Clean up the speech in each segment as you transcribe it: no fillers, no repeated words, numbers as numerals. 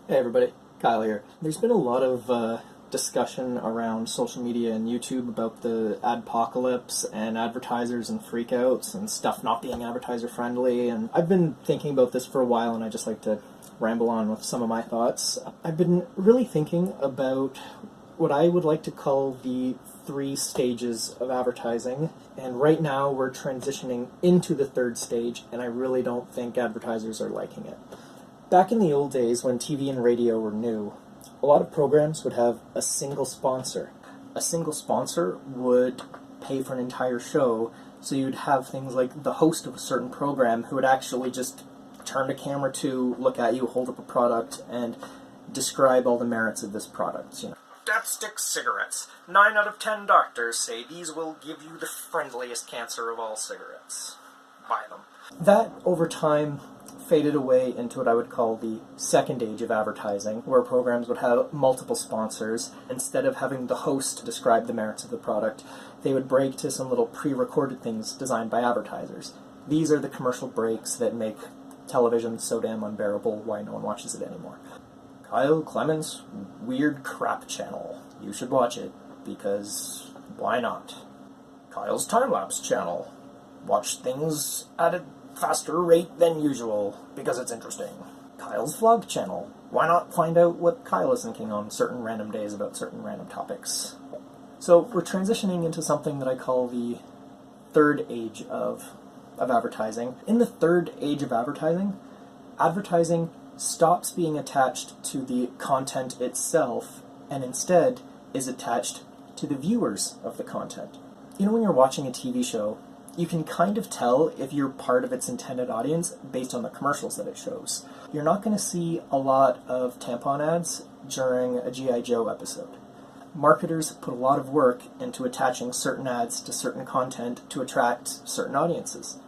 Hey everybody, Kyle here. There's been a lot of discussion around social media and YouTube about the adpocalypse and advertisers and freakouts and stuff not being advertiser friendly, and I've been thinking about this for a while and I just like to ramble on with some of my thoughts. I've been really thinking about what I would like to call the 3 stages of advertising, and right now we're transitioning into the 3rd stage, and I really don't think advertisers are liking it. Back in the old days when TV and radio were new, a lot of programs would have a single sponsor. A single sponsor would pay for an entire show, so you'd have things like the host of a certain program who would actually just turn the camera to, look at you, hold up a product, and describe all the merits of this product. You know, Dapstick cigarettes. 9 out of 10 doctors say these will give you the friendliest cancer of all cigarettes. Buy them. That, over time, faded away into what I would call the 2nd age of advertising, where programs would have multiple sponsors. Instead of having the host describe the merits of the product, they would break to some little pre-recorded things designed by advertisers. These are the commercial breaks that make television so damn unbearable why no one watches it anymore. Kyle Clements' Weird Crap Channel. You should watch it, because why not? Kyle's Time-Lapse Channel. Watch things at a faster rate than usual, because it's interesting. Kyle's Vlog Channel. Why not find out what Kyle is thinking on certain random days about certain random topics? So we're transitioning into something that I call the 3rd age of advertising. In the 3rd age of advertising stops being attached to the content itself, and instead is attached to the viewers of the content. You know, when you're watching a TV show, you can kind of tell if you're part of its intended audience based on the commercials that it shows. You're not going to see a lot of tampon ads during a G.I. Joe episode. Marketers put a lot of work into attaching certain ads to certain content to attract certain audiences.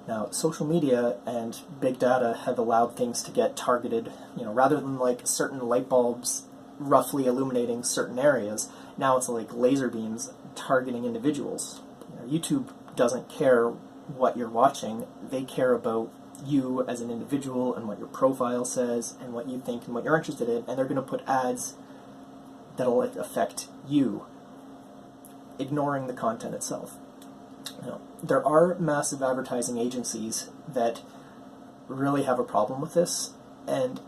Now, social media and big data have allowed things to get targeted, rather than like certain light bulbs roughly illuminating certain areas. Now it's like laser beams targeting individuals. YouTube doesn't care what you're watching. They care about you as an individual and what your profile says and what you think and what you're interested in, and they're going to put ads that'll affect you, ignoring the content itself. There are massive advertising agencies that really have a problem with this, and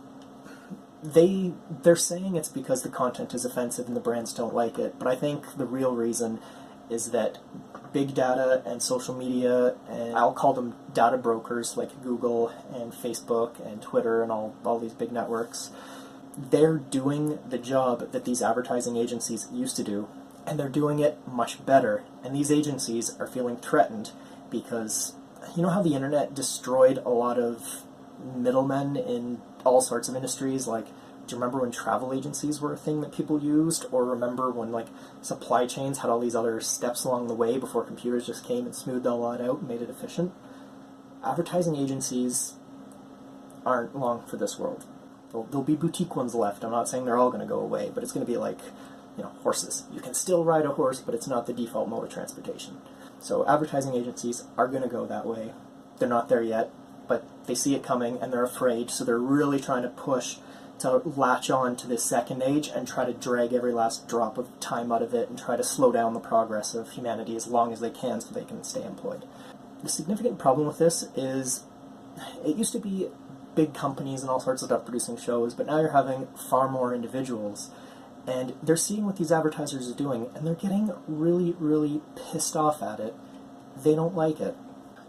they're saying it's because the content is offensive and the brands don't like it, but I think the real reason is that big data and social media, and I'll call them data brokers like Google and Facebook and Twitter and all these big networks, they're doing the job that these advertising agencies used to do, and they're doing it much better. And these agencies are feeling threatened because, you know how the internet destroyed a lot of middlemen in all sorts of industries? Like, do you remember when travel agencies were a thing that people used? Or remember when supply chains had all these other steps along the way before computers just came and smoothed all that out and made it efficient? Advertising agencies aren't long for this world. There'll be boutique ones left. I'm not saying they're all going to go away, but it's going to be like, horses. You can still ride a horse, but it's not the default mode of transportation. So advertising agencies are going to go that way. They're not there yet, but they see it coming and they're afraid, so they're really trying to push to latch on to this 2nd age and try to drag every last drop of time out of it and try to slow down the progress of humanity as long as they can so they can stay employed. The significant problem with this is it used to be big companies and all sorts of stuff producing shows, but now you're having far more individuals, and they're seeing what these advertisers are doing, and they're getting really, really pissed off at it. They don't like it.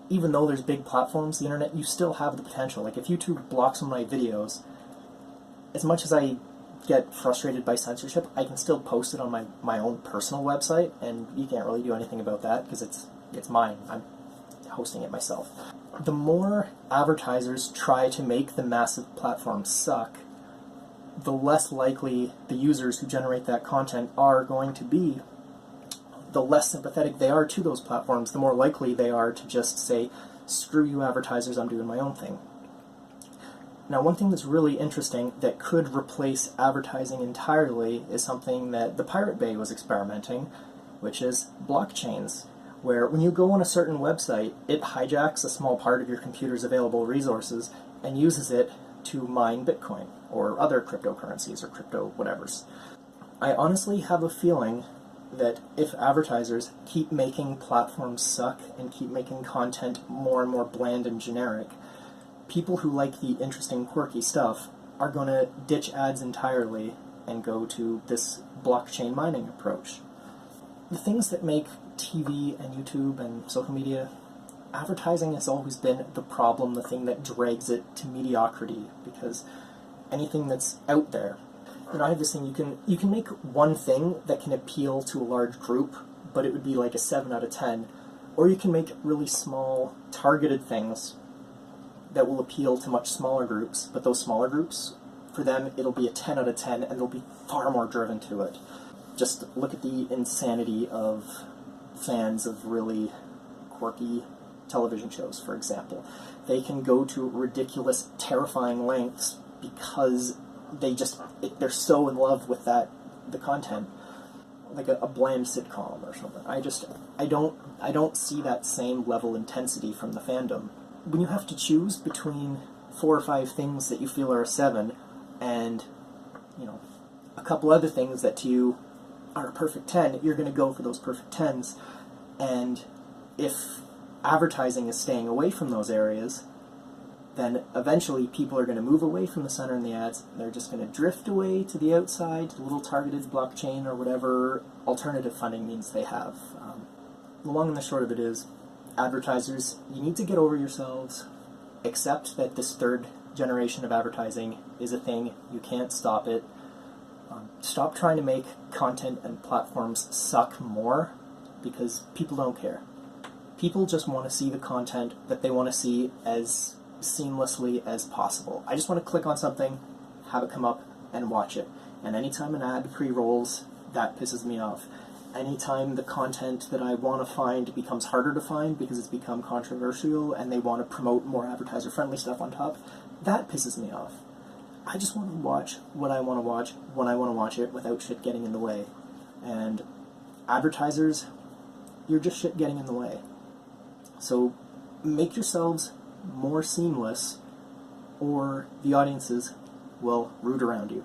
Even though there's big platforms, the internet, you still have the potential. Like, if YouTube blocks some of my videos, as much as I get frustrated by censorship, I can still post it on my own personal website, and you can't really do anything about that because it's mine. I'm hosting it myself. The more advertisers try to make the massive platforms suck, the less likely the users who generate that content are going to be. The less sympathetic they are to those platforms, the more likely they are to just say, screw you advertisers, I'm doing my own thing. Now, one thing that's really interesting that could replace advertising entirely is something that the Pirate Bay was experimenting, which is blockchains, where when you go on a certain website, it hijacks a small part of your computer's available resources and uses it to mine Bitcoin or other cryptocurrencies or crypto whatevers. I honestly have a feeling that if advertisers keep making platforms suck and keep making content more and more bland and generic, people who like the interesting, quirky stuff are going to ditch ads entirely and go to this blockchain mining approach. The things that make TV and YouTube and social media, advertising has always been the problem, the thing that drags it to mediocrity, because anything that's out there, I have this thing, you can make one thing that can appeal to a large group, but it would be like a 7 out of 10, or you can make really small, targeted things that will appeal to much smaller groups, but those smaller groups, for them, it'll be a 10 out of 10, and they'll be far more driven to it. Just look at the insanity of fans of really quirky television shows, for example. They can go to ridiculous, terrifying lengths because they're so in love with the content, like a bland sitcom or something. I don't see that same level intensity from the fandom. When you have to choose between 4 or 5 things that you feel are a 7 and, a couple other things that to you are a perfect 10, you're going to go for those perfect 10s. And if advertising is staying away from those areas, then eventually people are going to move away from the center in the ads. They're just going to drift away to the outside, to the little targeted blockchain or whatever alternative funding means they have. The long and the short of it is, advertisers, you need to get over yourselves, accept that this third generation of advertising is a thing, you can't stop it. Stop trying to make content and platforms suck more, because people don't care. People just want to see the content that they want to see as seamlessly as possible. I just want to click on something, have it come up, and watch it. And anytime an ad pre-rolls, that pisses me off. Anytime the content that I want to find becomes harder to find because it's become controversial and they want to promote more advertiser-friendly stuff on top, that pisses me off. I just want to watch what I want to watch when I want to watch it without shit getting in the way. And advertisers, you're just shit getting in the way. So make yourselves more seamless, or the audiences will root around you.